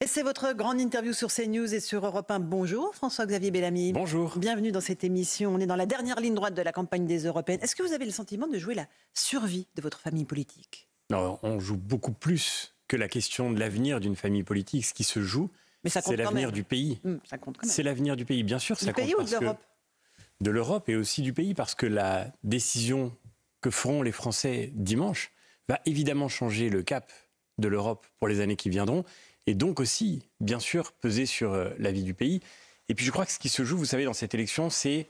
Et c'est votre grande interview sur CNews et sur Europe 1. Bonjour François-Xavier Bellamy. Bonjour. Bienvenue dans cette émission. On est dans la dernière ligne droite de la campagne des Européennes. Est-ce que vous avez le sentiment de jouer la survie de votre famille politique ? Non, on joue beaucoup plus que la question de l'avenir d'une famille politique. Ce qui se joue, c'est l'avenir du pays. Ça compte quand même. C'est l'avenir du pays, bien sûr. Du pays ou de l'Europe ? De l'Europe et aussi du pays, parce que la décision que feront les Français dimanche va évidemment changer le cap de l'Europe pour les années qui viendront, et donc aussi, bien sûr, peser sur la vie du pays. Et puis je crois que ce qui se joue, vous savez, dans cette élection, c'est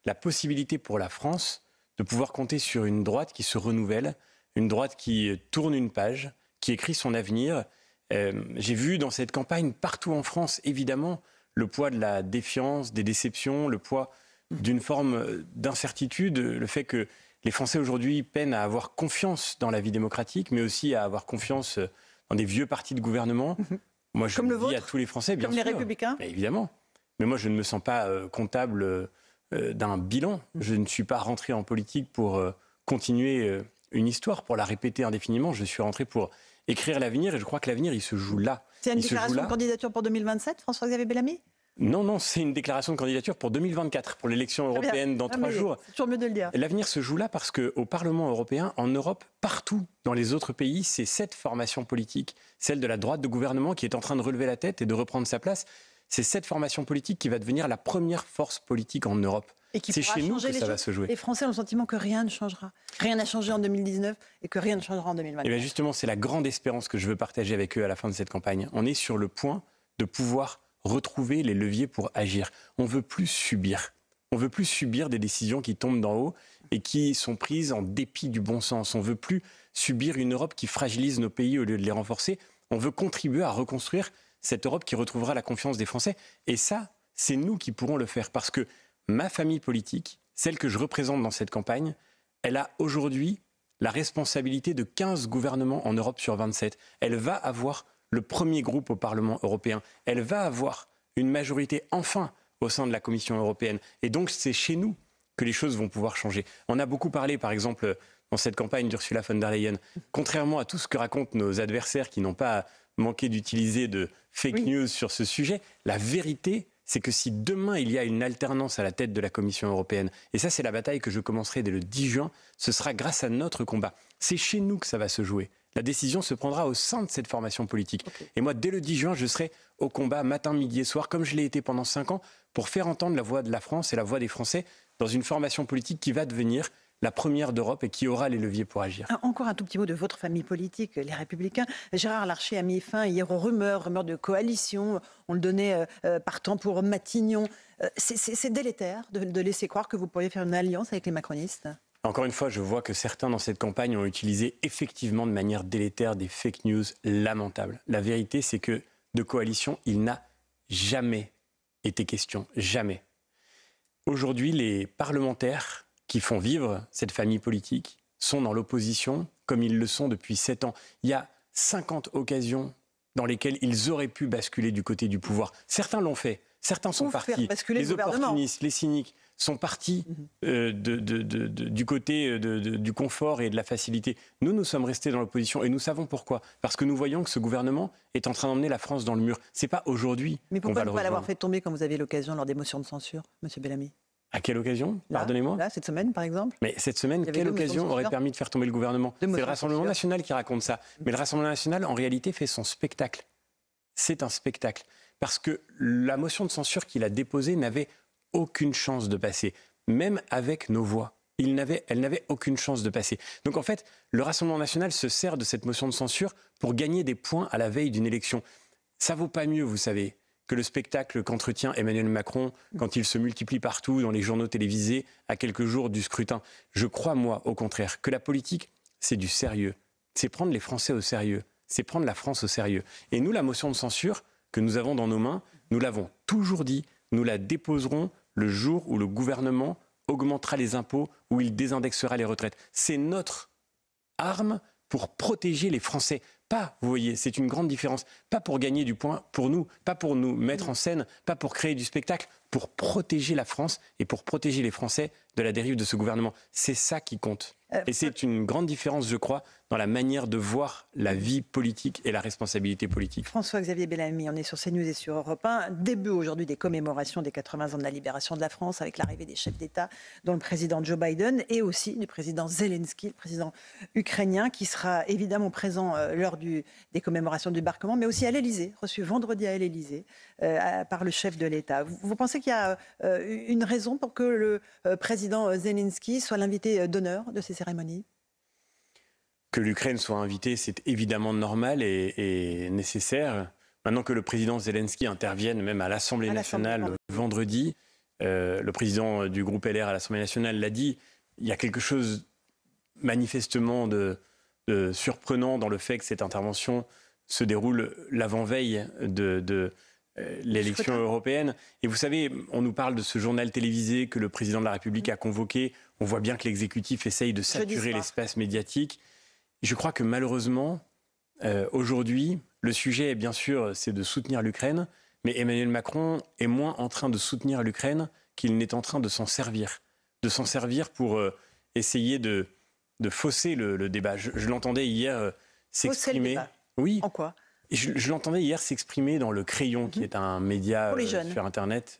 la possibilité pour la France de pouvoir compter sur une droite qui se renouvelle, une droite qui tourne une page, qui écrit son avenir. J'ai vu dans cette campagne, partout en France, évidemment, le poids de la défiance, des déceptions, le poids d'une forme d'incertitude, le fait que les Français aujourd'hui peinent à avoir confiance dans la vie démocratique, mais aussi à avoir confiance dans des vieux partis de gouvernement. Moi, je le dis à tous les Français, bien sûr. Comme les Républicains ? Évidemment. Mais moi, je ne me sens pas comptable d'un bilan. Je ne suis pas rentré en politique pour continuer une histoire, pour la répéter indéfiniment. Je suis rentré pour écrire l'avenir, et je crois que l'avenir, il se joue là. C'est une déclaration de candidature pour 2027, François-Xavier Bellamy ? Non, c'est une déclaration de candidature pour 2024, pour l'élection européenne dans 3 jours. C'est toujours mieux de le dire. L'avenir se joue là parce qu'au Parlement européen, en Europe, partout dans les autres pays, c'est cette formation politique, celle de la droite de gouvernement, qui est en train de relever la tête et de reprendre sa place. C'est cette formation politique qui va devenir la première force politique en Europe. C'est chez nous que ça va se jouer. Les Français ont le sentiment que rien ne changera. Rien n'a changé en 2019 et que rien ne changera en 2024. Et bien justement, c'est la grande espérance que je veux partager avec eux à la fin de cette campagne. On est sur le point de pouvoir retrouver les leviers pour agir. On ne veut plus subir. On ne veut plus subir des décisions qui tombent d'en haut et qui sont prises en dépit du bon sens. On ne veut plus subir une Europe qui fragilise nos pays au lieu de les renforcer. On veut contribuer à reconstruire cette Europe qui retrouvera la confiance des Français. Et ça, c'est nous qui pourrons le faire. Parce que ma famille politique, celle que je représente dans cette campagne, elle a aujourd'hui la responsabilité de 15 gouvernements en Europe sur 27. Elle va avoir le premier groupe au Parlement européen. Elle va avoir une majorité enfin au sein de la Commission européenne. Et donc c'est chez nous que les choses vont pouvoir changer. On a beaucoup parlé, par exemple, dans cette campagne d'Ursula von der Leyen. Contrairement à tout ce que racontent nos adversaires qui n'ont pas manqué d'utiliser de fake news sur ce sujet, la vérité, c'est que si demain il y a une alternance à la tête de la Commission européenne, et ça c'est la bataille que je commencerai dès le 10 juin, ce sera grâce à notre combat. C'est chez nous que ça va se jouer. La décision se prendra au sein de cette formation politique. Okay. Et moi, dès le 10 juin, je serai au combat matin, midi et soir, comme je l'ai été pendant 5 ans, pour faire entendre la voix de la France et la voix des Français dans une formation politique qui va devenir la première d'Europe et qui aura les leviers pour agir. Encore un tout petit mot de votre famille politique, les Républicains. Gérard Larcher a mis fin hier aux rumeurs de coalition. On le donnait partant pour Matignon. C'est délétère de laisser croire que vous pourriez faire une alliance avec les macronistes ? Encore une fois, je vois que certains dans cette campagne ont utilisé effectivement de manière délétère des fake news lamentables. La vérité, c'est que de coalition, il n'a jamais été question. Jamais. Aujourd'hui, les parlementaires qui font vivre cette famille politique sont dans l'opposition comme ils le sont depuis 7 ans. Il y a 50 occasions dans lesquelles ils auraient pu basculer du côté du pouvoir. Certains l'ont fait. Certains sont partis. Les opportunistes, les cyniques sont partis du côté du confort et de la facilité. Nous sommes restés dans l'opposition et nous savons pourquoi. Parce que nous voyons que ce gouvernement est en train d'emmener la France dans le mur. C'est pas aujourd'hui qu'on va le rejoindre. Mais pourquoi ne pas l'avoir fait tomber quand vous aviez l'occasion lors des motions de censure, M. Bellamy ? À quelle occasion ? Pardonnez-moi. Là, cette semaine, par exemple. Mais cette semaine, quelle occasion aurait permis de faire tomber le gouvernement ? C'est le Rassemblement national qui raconte ça. Mais le Rassemblement national, en réalité, fait son spectacle. C'est un spectacle. Parce que la motion de censure qu'il a déposée n'avait aucune chance de passer. Même avec nos voix. Elle n'avait aucune chance de passer. Donc en fait, le Rassemblement national se sert de cette motion de censure pour gagner des points à la veille d'une élection. Ça vaut pas mieux, vous savez, que le spectacle qu'entretient Emmanuel Macron quand il se multiplie partout dans les journaux télévisés à quelques jours du scrutin. Je crois, moi, au contraire, que la politique, c'est du sérieux. C'est prendre les Français au sérieux. C'est prendre la France au sérieux. Et nous, la motion de censure que nous avons dans nos mains, nous l'avons toujours dit, nous la déposerons le jour où le gouvernement augmentera les impôts, où il désindexera les retraites. C'est notre arme pour protéger les Français. Pas, vous voyez, c'est une grande différence. Pas pour gagner du point pour nous, pas pour nous mettre en scène, pas pour créer du spectacle, pour protéger la France et pour protéger les Français de la dérive de ce gouvernement. C'est ça qui compte. Et c'est une grande différence, je crois, dans la manière de voir la vie politique et la responsabilité politique. François-Xavier Bellamy, on est sur CNews et sur Europe 1. Début aujourd'hui des commémorations des 80 ans de la libération de la France avec l'arrivée des chefs d'État, dont le président Joe Biden et aussi du président Zelensky, le président ukrainien, qui sera évidemment présent lors des commémorations du débarquement, mais aussi à l'Élysée, reçu vendredi à l'Élysée par le chef de l'État. Vous pensez qu'il y a une raison pour que le président Zelensky soit l'invité d'honneur de ces cérémonies ? Que l'Ukraine soit invitée, c'est évidemment normal et nécessaire. Maintenant que le président Zelensky intervienne même à l'Assemblée nationale vendredi, le président du groupe LR à l'Assemblée nationale l'a dit, il y a quelque chose manifestement de surprenant dans le fait que cette intervention se déroule l'avant-veille de l'élection européenne. Et vous savez, on nous parle de ce journal télévisé que le président de la République a convoqué. On voit bien que l'exécutif essaye de saturer l'espace médiatique. Je crois que malheureusement, aujourd'hui, le sujet, bien sûr, c'est de soutenir l'Ukraine, mais Emmanuel Macron est moins en train de soutenir l'Ukraine qu'il n'est en train de s'en servir. De s'en servir pour essayer de fausser le débat. Je l'entendais hier s'exprimer. Oui. En quoi ? Je l'entendais hier s'exprimer dans Le Crayon, qui est un média sur Internet.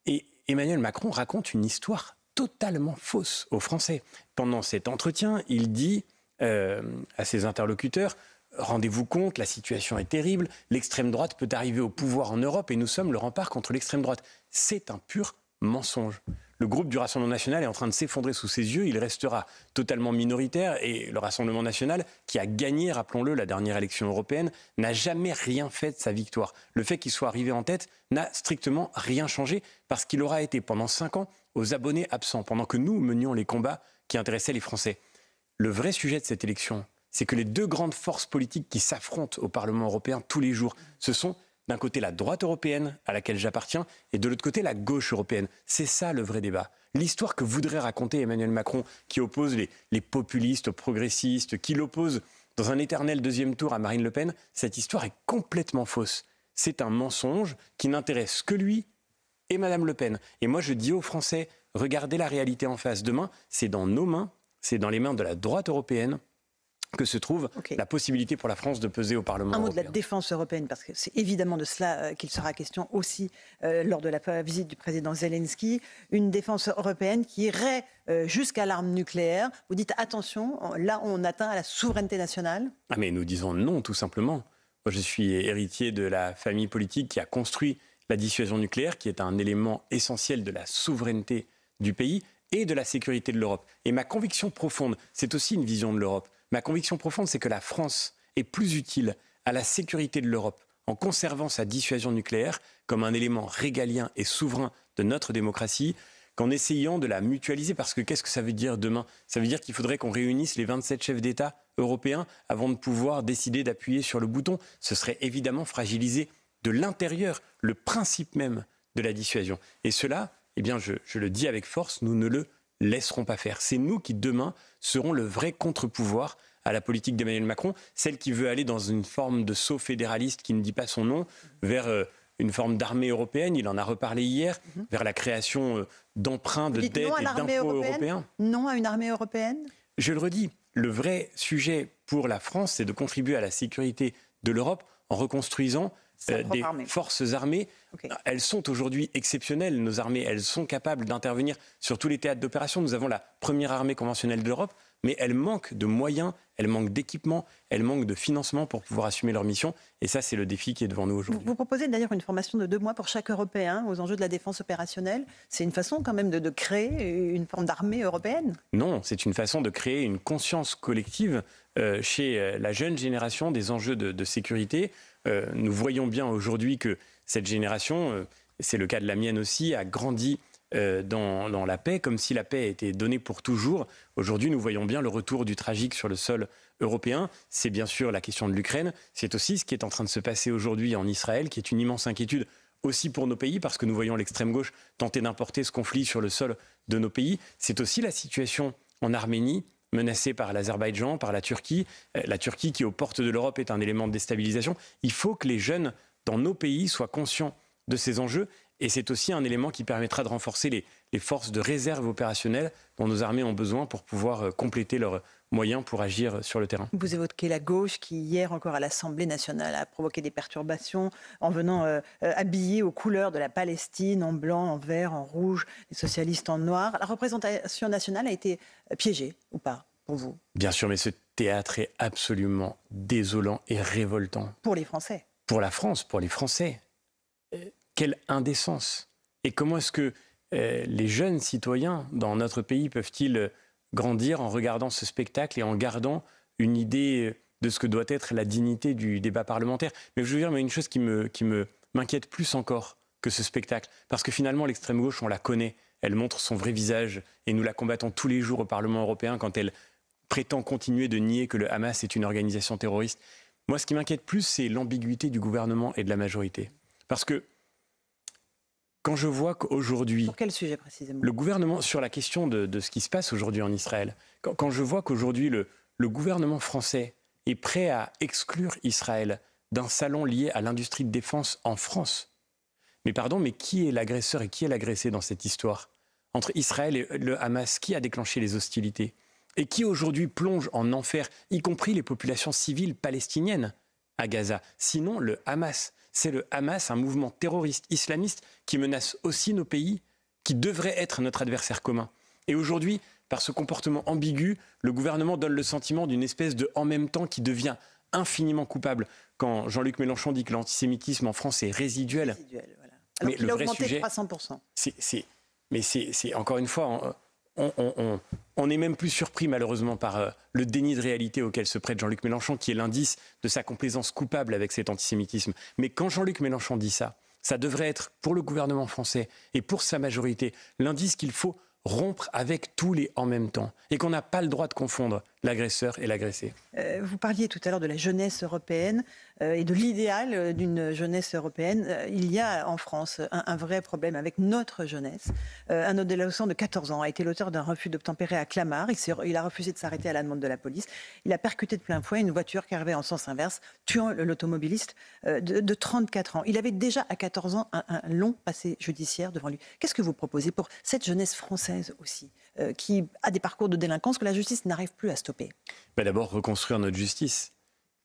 Et Emmanuel Macron raconte une histoire totalement fausse aux Français. Pendant cet entretien, il dit à ses interlocuteurs, rendez-vous compte, la situation est terrible, l'extrême droite peut arriver au pouvoir en Europe et nous sommes le rempart contre l'extrême droite. C'est un pur mensonge. Le groupe du Rassemblement national est en train de s'effondrer sous ses yeux, il restera totalement minoritaire et le Rassemblement national, qui a gagné, rappelons-le, la dernière élection européenne, n'a jamais rien fait de sa victoire. Le fait qu'il soit arrivé en tête n'a strictement rien changé parce qu'il aura été pendant 5 ans aux abonnés absents, pendant que nous menions les combats qui intéressaient les Français. Le vrai sujet de cette élection, c'est que les deux grandes forces politiques qui s'affrontent au Parlement européen tous les jours, ce sont d'un côté la droite européenne, à laquelle j'appartiens, et de l'autre côté la gauche européenne. C'est ça le vrai débat. L'histoire que voudrait raconter Emmanuel Macron, qui oppose les populistes aux progressistes, qui l'oppose dans un éternel deuxième tour à Marine Le Pen, cette histoire est complètement fausse. C'est un mensonge qui n'intéresse que lui et Madame Le Pen. Et moi je dis aux Français, regardez la réalité en face. Demain, c'est dans nos mains. C'est dans les mains de la droite européenne que se trouve la possibilité pour la France de peser au Parlement européen. Un mot de la défense européenne, parce que c'est évidemment de cela qu'il sera question aussi lors de la visite du président Zelensky. Une défense européenne qui irait jusqu'à l'arme nucléaire. Vous dites attention, là on atteint à la souveraineté nationale. Ah mais nous disons non, tout simplement. Moi je suis héritier de la famille politique qui a construit la dissuasion nucléaire, qui est un élément essentiel de la souveraineté du pays et de la sécurité de l'Europe. Et ma conviction profonde, c'est aussi une vision de l'Europe, ma conviction profonde, c'est que la France est plus utile à la sécurité de l'Europe en conservant sa dissuasion nucléaire comme un élément régalien et souverain de notre démocratie qu'en essayant de la mutualiser. Parce que qu'est-ce que ça veut dire demain ? Ça veut dire qu'il faudrait qu'on réunisse les 27 chefs d'État européens avant de pouvoir décider d'appuyer sur le bouton. Ce serait évidemment fragiliser de l'intérieur le principe même de la dissuasion. Et cela, eh bien, je le dis avec force, nous ne le laisserons pas faire. C'est nous qui, demain, serons le vrai contre-pouvoir à la politique d'Emmanuel Macron, celle qui veut aller dans une forme de saut fédéraliste qui ne dit pas son nom, vers une forme d'armée européenne, il en a reparlé hier, vers la création d'emprunts, de dettes et d'impôts européens. Non à une armée européenne ? Je le redis, le vrai sujet pour la France, c'est de contribuer à la sécurité de l'Europe en reconstruisant des forces armées. Elles sont aujourd'hui exceptionnelles, nos armées. Elles sont capables d'intervenir sur tous les théâtres d'opération. Nous avons la première armée conventionnelle d'Europe, mais elles manquent de moyens, elles manquent d'équipements, elles manquent de financement pour pouvoir assumer leur mission. Et ça, c'est le défi qui est devant nous aujourd'hui. Vous proposez d'ailleurs une formation de 2 mois pour chaque Européen aux enjeux de la défense opérationnelle. C'est une façon quand même de créer une forme d'armée européenne ? Non, c'est une façon de créer une conscience collective chez la jeune génération des enjeux de sécurité. Nous voyons bien aujourd'hui que cette génération, c'est le cas de la mienne aussi, a grandi dans la paix, comme si la paix était donnée pour toujours. Aujourd'hui, nous voyons bien le retour du tragique sur le sol européen. C'est bien sûr la question de l'Ukraine. C'est aussi ce qui est en train de se passer aujourd'hui en Israël, qui est une immense inquiétude aussi pour nos pays, parce que nous voyons l'extrême gauche tenter d'importer ce conflit sur le sol de nos pays. C'est aussi la situation en Arménie, menacée par l'Azerbaïdjan, par la Turquie. La Turquie qui, aux portes de l'Europe, est un élément de déstabilisation. Il faut que les jeunes dans nos pays soient conscients de ces enjeux Et c'est aussi un élément qui permettra de renforcer les forces de réserve opérationnelle dont nos armées ont besoin pour pouvoir compléter leurs moyens pour agir sur le terrain. Vous évoquez la gauche qui, hier encore à l'Assemblée nationale, a provoqué des perturbations en venant habiller aux couleurs de la Palestine, en blanc, en vert, en rouge, les socialistes en noir. La représentation nationale a été piégée ou pas pour vous? Bien sûr, mais ce théâtre est absolument désolant et révoltant. Pour les Français. Pour la France, pour les Français. Quelle indécence! Et comment est-ce que les jeunes citoyens dans notre pays peuvent-ils grandir en regardant ce spectacle et en gardant une idée de ce que doit être la dignité du débat parlementaire? Mais je veux dire, mais une chose qui m'inquiète plus encore que ce spectacle, parce que finalement l'extrême gauche, on la connaît, elle montre son vrai visage et nous la combattons tous les jours au Parlement européen quand elle prétend continuer de nier que le Hamas est une organisation terroriste. Moi, ce qui m'inquiète plus, c'est l'ambiguïté du gouvernement et de la majorité. Parce que quand je vois qu'aujourd'hui... Sur quel sujet précisément? Le gouvernement, sur la question de ce qui se passe aujourd'hui en Israël, quand je vois qu'aujourd'hui le gouvernement français est prêt à exclure Israël d'un salon lié à l'industrie de défense en France, mais pardon, mais qui est l'agresseur et qui est l'agressé dans cette histoire? Entre Israël et le Hamas, qui a déclenché les hostilités? Et qui aujourd'hui plonge en enfer, y compris les populations civiles palestiniennes à Gaza? Sinon, le Hamas. C'est le Hamas, un mouvement terroriste islamiste qui menace aussi nos pays, qui devrait être notre adversaire commun. Et aujourd'hui, par ce comportement ambigu, le gouvernement donne le sentiment d'une espèce de « en même temps » qui devient infiniment coupable. Quand Jean-Luc Mélenchon dit que l'antisémitisme en France est résiduel. Voilà. Alors qu'il a augmenté sujet, de 300%. C'est encore une fois... On n'est même plus surpris malheureusement par le déni de réalité auquel se prête Jean-Luc Mélenchon, qui est l'indice de sa complaisance coupable avec cet antisémitisme. Mais quand Jean-Luc Mélenchon dit ça, ça devrait être pour le gouvernement français et pour sa majorité l'indice qu'il faut rompre avec tous les en même temps et qu'on n'a pas le droit de confondre l'agresseur et l'agressé. Vous parliez tout à l'heure de la jeunesse européenne et de l'idéal d'une jeunesse européenne. Il y a en France un vrai problème avec notre jeunesse. Un adolescent de 14 ans a été l'auteur d'un refus d'obtempérer à Clamart. Il a refusé de s'arrêter à la demande de la police. Il a percuté de plein fouet une voiture qui arrivait en sens inverse, tuant l'automobiliste de 34 ans. Il avait déjà à 14 ans un long passé judiciaire devant lui. Qu'est-ce que vous proposez pour cette jeunesse française aussi, qui a des parcours de délinquance que la justice n'arrive plus à stopper? D'abord, reconstruire notre justice.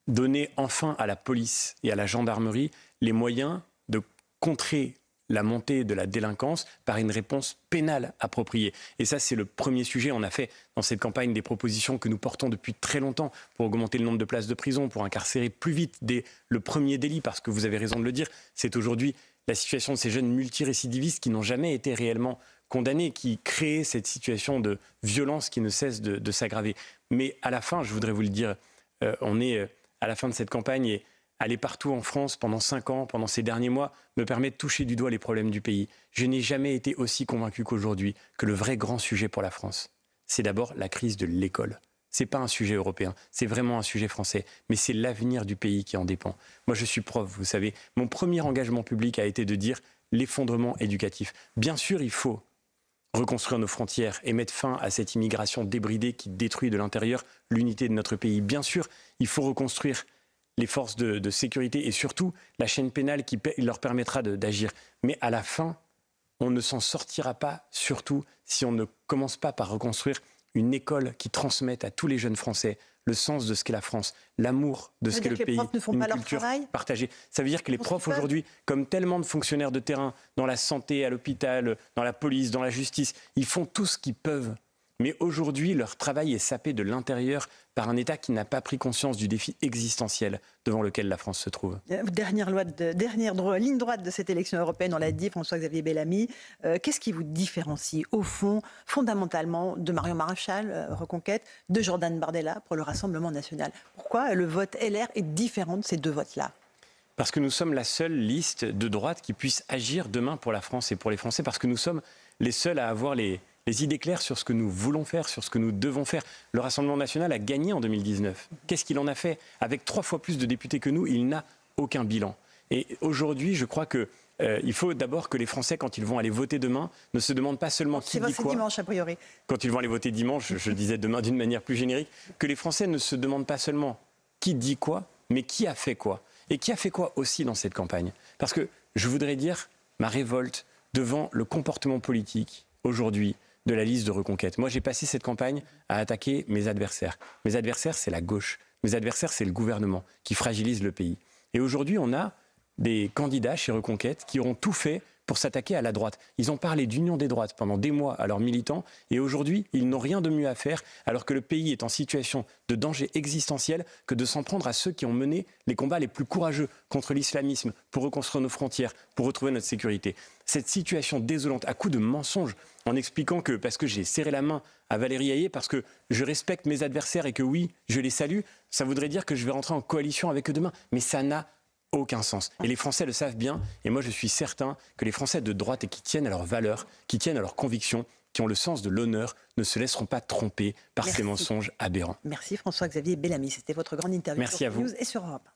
Donner enfin à la police et à la gendarmerie les moyens de contrer la montée de la délinquance par une réponse pénale appropriée. Et ça, c'est le premier sujet. On a fait dans cette campagne des propositions que nous portons depuis très longtemps pour augmenter le nombre de places de prison, pour incarcérer plus vite dès le premier délit, parce que vous avez raison de le dire, c'est aujourd'hui la situation de ces jeunes multirécidivistes qui n'ont jamais été réellement condamnés, qui créent cette situation de violence qui ne cesse de s'aggraver. Mais à la fin, je voudrais vous le dire, on est à la fin de cette campagne et aller partout en France pendant 5 ans, pendant ces derniers mois, me permet de toucher du doigt les problèmes du pays. Je n'ai jamais été aussi convaincu qu'aujourd'hui que le vrai grand sujet pour la France, c'est d'abord la crise de l'école. Ce n'est pas un sujet européen, c'est vraiment un sujet français, mais c'est l'avenir du pays qui en dépend. Moi, je suis prof, vous savez. Mon premier engagement public a été de dire l'effondrement éducatif. Bien sûr, il faut reconstruire nos frontières et mettre fin à cette immigration débridée qui détruit de l'intérieur l'unité de notre pays. Bien sûr, il faut reconstruire les forces de sécurité et surtout la chaîne pénale qui leur permettra d'agir. Mais à la fin, on ne s'en sortira pas, surtout si on ne commence pas par reconstruire une école qui transmette à tous les jeunes Français le sens de ce qu'est la France, l'amour de ce qu'est le pays, ne font pas leur culture travail partagée. Ça veut dire que les profs aujourd'hui, comme tellement de fonctionnaires de terrain, dans la santé, à l'hôpital, dans la police, dans la justice, ils font tout ce qu'ils peuvent. Mais aujourd'hui, leur travail est sapé de l'intérieur par un État qui n'a pas pris conscience du défi existentiel devant lequel la France se trouve. Dernière ligne droite de cette élection européenne, on l'a dit, François-Xavier Bellamy. Qu'est-ce qui vous différencie, au fond, fondamentalement, de Marion Maréchal, Reconquête, de Jordan Bardella pour le Rassemblement national? Pourquoi le vote LR est différent de ces deux votes-là? Parce que nous sommes la seule liste de droite qui puisse agir demain pour la France et pour les Français, parce que nous sommes les seuls à avoir les idées claires sur ce que nous voulons faire, sur ce que nous devons faire. Le Rassemblement national a gagné en 2019. Qu'est-ce qu'il en a fait? Avec 3 fois plus de députés que nous, il n'a aucun bilan. Et aujourd'hui, je crois que il faut d'abord que les Français, quand ils vont aller voter demain, ne se demandent pas seulement qui dit quoi. C'est dimanche, a priori. Quand ils vont aller voter dimanche, je disais demain d'une manière plus générique, que les Français ne se demandent pas seulement qui dit quoi, mais qui a fait quoi. Et qui a fait quoi aussi dans cette campagne. Parce que je voudrais dire ma révolte devant le comportement politique aujourd'hui de la liste de Reconquête. Moi, j'ai passé cette campagne à attaquer mes adversaires. Mes adversaires, c'est la gauche. Mes adversaires, c'est le gouvernement qui fragilise le pays. Et aujourd'hui, on a des candidats chez Reconquête qui auront tout fait pour s'attaquer à la droite. Ils ont parlé d'union des droites pendant des mois à leurs militants et aujourd'hui, ils n'ont rien de mieux à faire alors que le pays est en situation de danger existentiel que de s'en prendre à ceux qui ont mené les combats les plus courageux contre l'islamisme pour reconstruire nos frontières, pour retrouver notre sécurité. Cette situation désolante à coups de mensonges en expliquant que parce que j'ai serré la main à Valérie Hayé, parce que je respecte mes adversaires et que oui, je les salue, ça voudrait dire que je vais rentrer en coalition avec eux demain. Mais ça n'a aucun sens. Et les Français le savent bien. Et moi, je suis certain que les Français de droite et qui tiennent à leurs valeurs, qui tiennent à leurs convictions, qui ont le sens de l'honneur, ne se laisseront pas tromper par ces mensonges aberrants. Merci François-Xavier Bellamy. C'était votre grande interview Merci sur à vous. CNews et sur Europe 1.